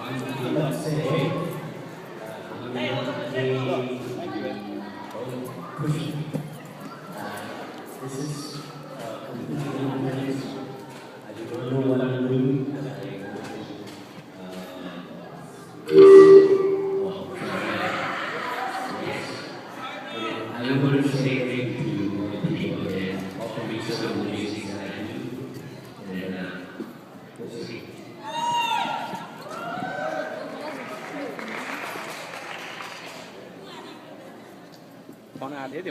let's say, hey, push. This is completely independent. I don't know what I'm doing. I'm going to say thank you to all the people that offer me some of the music that I do. And we'll see. Phone आते थे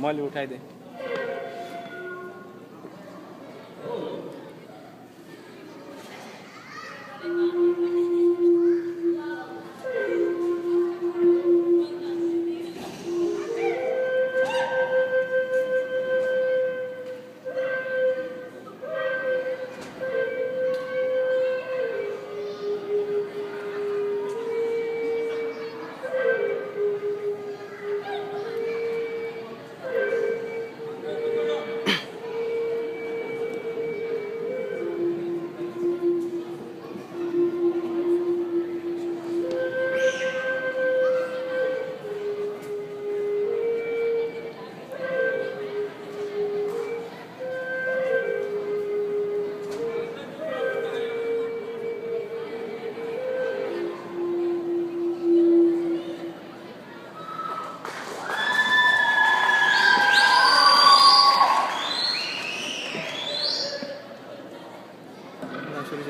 मैले उठाइदिएँ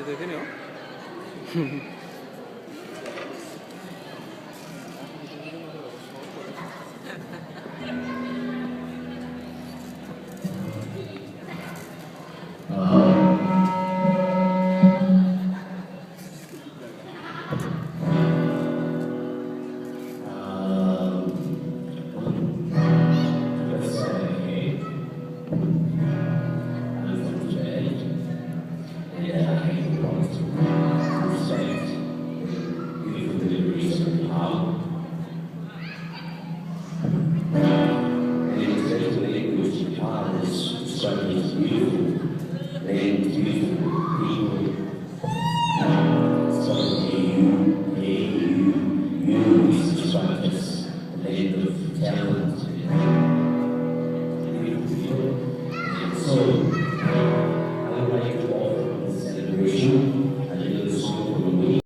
देखें नहीं हो Study is beautiful.